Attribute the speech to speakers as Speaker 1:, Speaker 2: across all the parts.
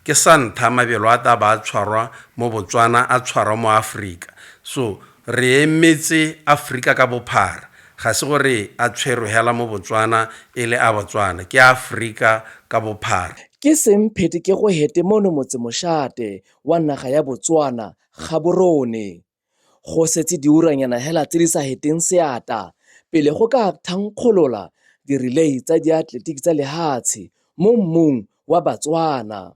Speaker 1: ke santha mabelo a taba a tshwarwa mo Botswana a tshwarwa mo Afrika. So re emetse Afrika ka bophara, ga se gore a tshwerwe hela mo Botswana ele a Botswana, ke Afrika ka bophara.
Speaker 2: Ke semphete ke go hete mono motse mošate wa naga ya Botswana Gaborone. Go setse diuranyana hela tse di sa heteng seata pele go ka thankgolola di-relay tsa diatleletiki tsa lehatshe mo mmung wa Batswana.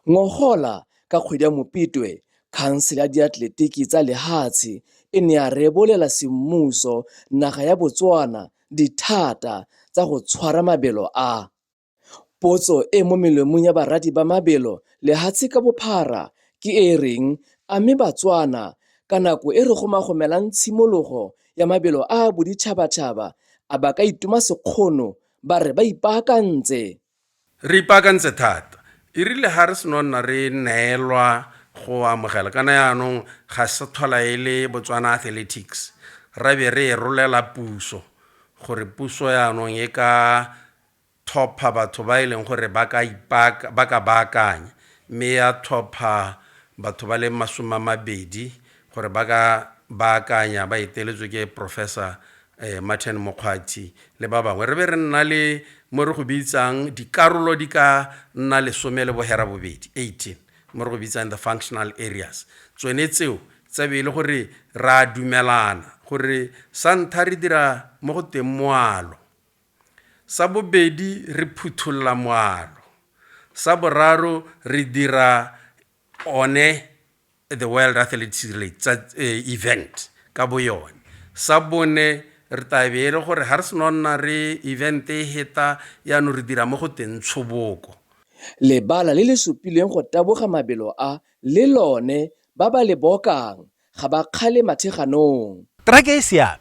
Speaker 2: Ngogola ka kgwedi ya Mopitlwe, khansele ya diatleletiki tsa lehatshe e ne ya rebolela semmuso naga ya Botswana dithata tsa go tshwara mabelo a. Potso e mo melemong ya baradi ba mabelo lehatshe ka bophara ke e reng a mme Batswana ka nako e re gomagomelang tshimologo ya mabelo a boditšhabatšhaba a ba ka ituma sekgono ba re ba ipaakantse.
Speaker 1: Re ipaakantse thata, e rile ha re senonna re neelwa go amogela kana yaanong ga se thola e le Botswana Athletics, ra be re rolela puso gore puso yaanong e ka thopa batho ba ileng gore ba ka baakanya, mme ya thopa batho ba le 20 gore ba ka baakanya ba eteletswe ke Professor Martin Mokgwathi le ba bangwe. Re be re nna le mo re go bitsang dikarolo di ka nna 18 mo re go bitsang the functional areas. Tsone tseo tsa be le gore ra dumelana gore santha re dira mo go teng moalo, sa bobedi re phuthulla moalo, sa boraro re dira one the World Athletics event ka bo yone, sa bone re tabele gore ha re senonna re event e heta yaanong re dira mo go teng tshoboko.
Speaker 2: Lebala le le supileng go taboga mabelo a le lone ba ba le bokang ga ba kgale matheganong.
Speaker 3: Track e siame.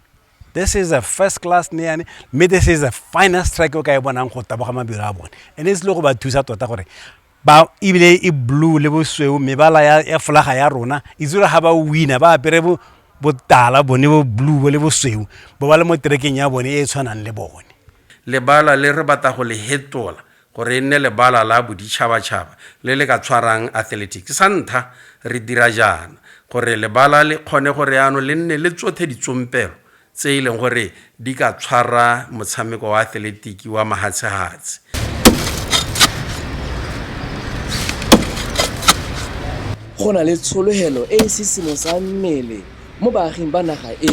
Speaker 3: This is a first class neane, mme this is the finest track o ka e bonang go taboga mabelo a bone. And it's le go ba thusa tota gore ba ibile e blue le bosweu mebala ya flaga ya rona izura ha ba winner ba apere botala bone bo blue le bosweu bo ba le mo trekeng ya bone e tshwanang le bone.
Speaker 1: Lebala le re bata go le hetola gore nne lebala la boditšhabatšhaba le ka tshwarang athletics. Santha re dira jana gore lebala le kgone gore yaanong le nne le tsothe ditsompelo tse e leng gore di ka tshwara motshameko wa atleletiki wa mahatshehatse.
Speaker 2: Go na le tsholohelo e e sisimosang mmele mo baaging ba naga e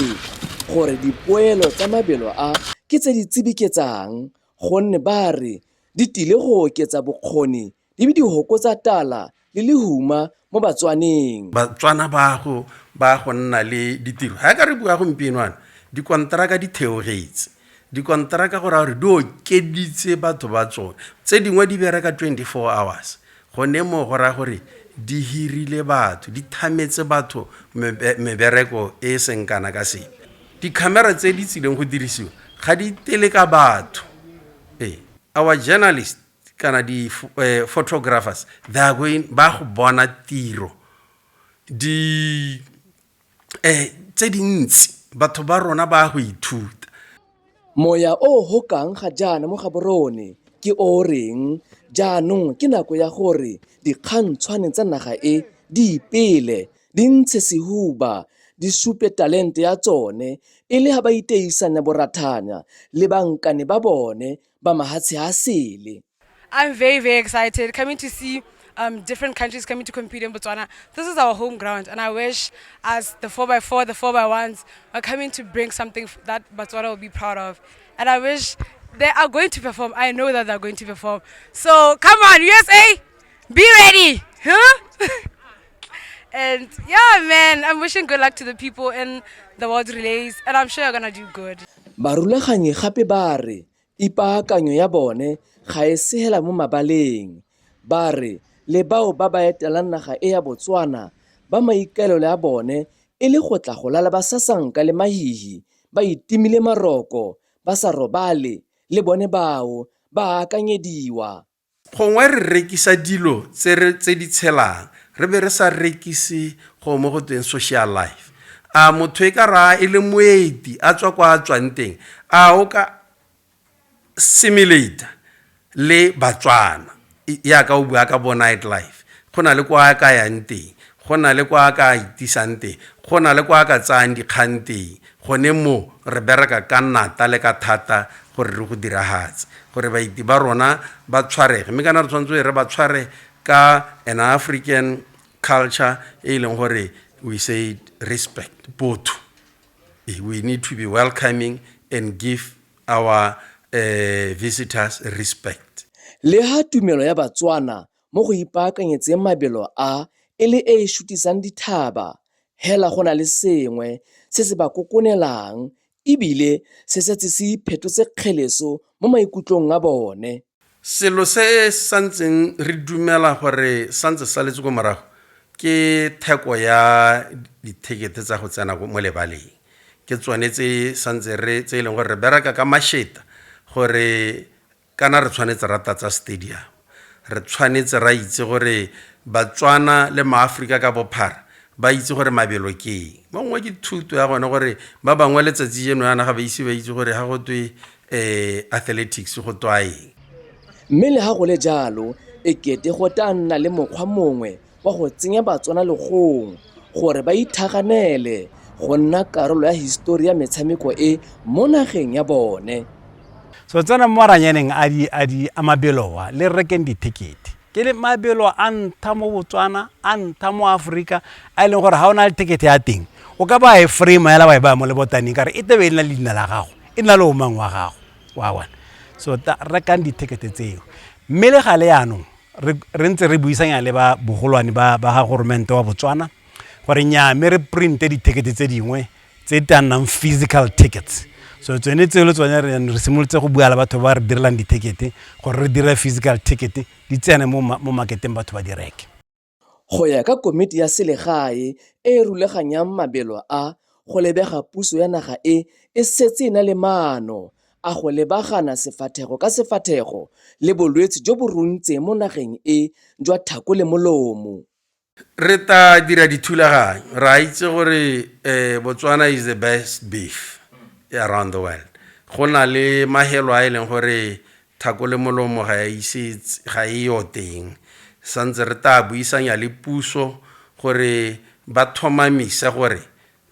Speaker 2: gore dipoelo tsa mabelo a ke tse di tsibiketsang gonne ba re di tile go oketsa bokgoni di be di hokotsa tala le lehuma mo Batswaneng.
Speaker 1: Batswana ba go nna le ditiro ha ka re bua gompienoana dikontraka di theogetse, dikontraka gore di okeditse batho ba tsone, tse dingwe di bereka 24 hours gone mo go raya gore di hirile batho, di thametse batho mebereko e seng kana ka sepe. Di-camera tse di tsileng go dirisiwa ga di tele ka batho. Our journalists kana photographers they are going ba go bona tiro tse dintsi batho ba rona ba go ithuta.
Speaker 2: Moya o hokang ga jaana mo Gaborone ke o reng jaanong ke nako ya gore dikgantshwane tsa naga e di ipele di ntshe sehuba di supe talente ya tsone e le ha ba iteisana borathanya le bankane ba bone ba mahatshe a sele.
Speaker 4: I'm very, very excited coming to see different countries coming to compete in Botswana. This is our home ground, and I wish as the 4x4, the 4x1s are coming to bring something that Botswana will be proud of. And I wish they are going to perform. I know that they're going to perform. So come on, USA, be ready, huh? And yeah, man, I'm wishing good luck to the people in the World Relays, and I'm sure you're gonna do good.
Speaker 2: Barulaganyi gape ba re ipaakanyo ya bone ga e sehela mo mabaleng. Ba re le bao ba ba etelang naga e ya Botswana ba maikaelelo ya bone e le go tla go lala ba sasanka le mahihi ba itimile maroko ba sa robale le bone bao ba akanyediwa.
Speaker 1: Gongwe re rekisa dilo tse di tshelang re be re sa rekise go mo go teng social life. A motho e ka ra e le moeti a tswa kwa tswang teng a o ka simulate le Batswana ya ka o bua ka bo night life go na le kwa a ka yang teng go na le kwa a ka itisang teng go na le kwa a ka tsayang dikgang teng gone mo re bereka ka nnata le ka thata gore re go diragatse gore baiti ba rona ba tshwarege mme kana re tshwanetse re ba tshware ka an African culture e leng gore we say respect botho. We need to be welcoming and give our visitors respect.
Speaker 2: Le ha tumelo ya Batswana mo go ipaakanyetseng mabelo a e le e shutisang dithaba, hela go na le sengwe se se ba kokonelang ebile se setse se iphetotse kgeleso mo maikutlong a bone.
Speaker 1: Selo se santseng re dumela gore santse sa letse go morago ke theko ya dithekete tsa go tsena mo lebaleng. Ke tsone tse santse tse leng gore re bereka ka masheta gore kana re tshwanetse rata tsa stadium, re tshwanetse ra itse gore Batswana le maAfrika ka bophara ba itse gore mabelo ke mongwe ke thuto ya gone gore ba bangwe letsatsi eno yana ga ba itse gore ga go twe athletics go twa eng.
Speaker 2: Mme le ha go le jalo ekete go ta nna le mokgwa mongwe wa go tsenya Batswana legong gore ba ithaganele go nna karolo ya histori ya metshameko e mo nageng ya bone.
Speaker 3: So tsena mo maranyaneng a mabeloa le rekeng ditekete ke le mabelo a ntha mo Botswana a ntha mo Afrika a leng gore ha ona le tekete ya teng o ka ba e frame ya la ba e ba mo le botaneng kare e tebe ena le dina la gago e nna le o mang wa gago wa wana. So rekang ditekete tseo mme le gale yanong re ntse re buisanya le ba bogolwane ba ga government wa Botswana gore nya me re printe ditekete tse dingwe tse tanang physical tickets. So tsone tse le tsone re simolotse go bua le batho ba re direlang ditekete gore re dire physical ticket di tsene mo marketeng batho ba di reke.
Speaker 2: Go ya ka komiti ya selegae e ruleganyang mabelo a go lebega puso ya naga e setse na le maano a go lebagana sefathego ka sefathego le bolwetse jo bo runtse mo nageng e jwa thako le molomo.
Speaker 1: Re ta dira dithulaganyo ra itse gore Botswana is the best beef around the world. Go na le mahelo a e leng gore thako le molomo ga e yo teng. Santse re ta buisanya le puso gore ba thomamisa gore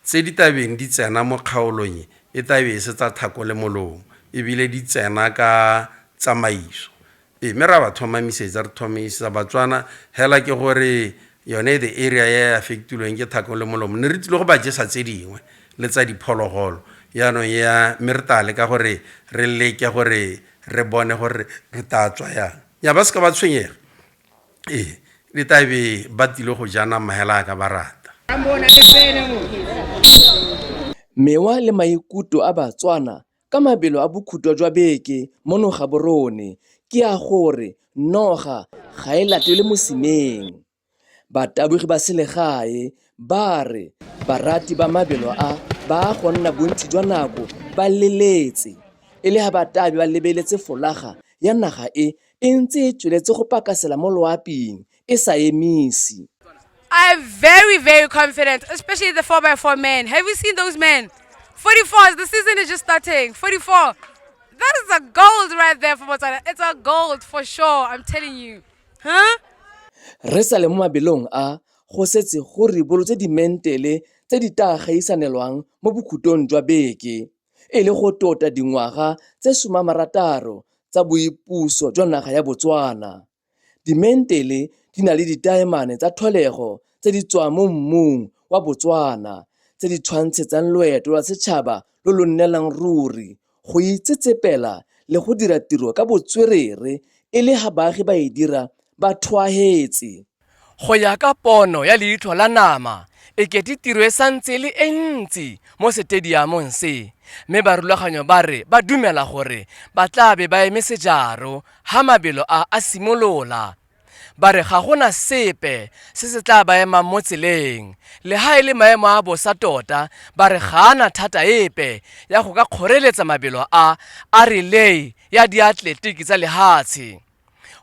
Speaker 1: tse di tabeng di tsena mo kgaolong e tabe se tsa thako le molomo ebile di tsena ka tsamaiso. Mme ra ba thomamisetsa re thomisa Batswana hela ke gore yone the area ya affectilweng ke thako le molomo ne re tlile go ba jesa tse dingwe le tsa diphologolo yaanong ya mertale ka gore re leke gore re bone gore re ta tswa yang ya ba se ka ba tshwenyega le tabe ba tile go jana mahela ka ba rata.
Speaker 2: Mewa le maikuto a Batswana ka mabelo a bokhutwa jwa beke mono Gaborone ke a gore noga ga e latele mosimeng. Batabogi ba selegae ba re barati ba mabelo a ba go nna bontsi jwa nako ba leletse e le ha batabi ba lebeletse folaga ya naga e ntse e tsweletse go pakasela mo loaping e sa emisi.
Speaker 4: I'm very, very confident, especially the 4x4 men. Have you seen those men? 44s, the season is just starting. 44. That is a gold right there for Botswana. It's a gold for sure, I'm telling you. Huh?
Speaker 2: Re sa le mo mabelong a go setse go ribolotse dimentele tse di ta gaisanelwang mo bokhutong jwa beke e le go tota dingwaga tse 60 tsa boipuso jwa naga ya Botswana. Dimentele di na le ditaemane tsa tlholego tse di tswang mo mmung wa Botswana tse di tshwantshetsang loeto lwa setšhaba lo lo nnelang ruri go itsetsepela le go dira tiro ka botswerere e le ha baagi ba e dira ba thwahetse.
Speaker 5: Go ya ka pono ya leitho la nama e kete tiro e santse le e ntsi mo stadiumong se mme barulaganyo ba re ba dumela gore ba tla be ba eme sejaro ha mabelo a simolola. Ba re ga gona sepe se se tla ba ema mo tseleng le ha e le maemo a bosa tota ba re gana thata epe ya go ka kgoreletsa mabelo a relay ya diatletiki tsa lehatshe.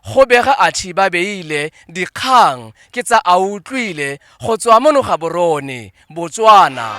Speaker 5: Go bega athi ba beile dikgang ke tsa a utlwile go tswa mo Gaborone Botswana.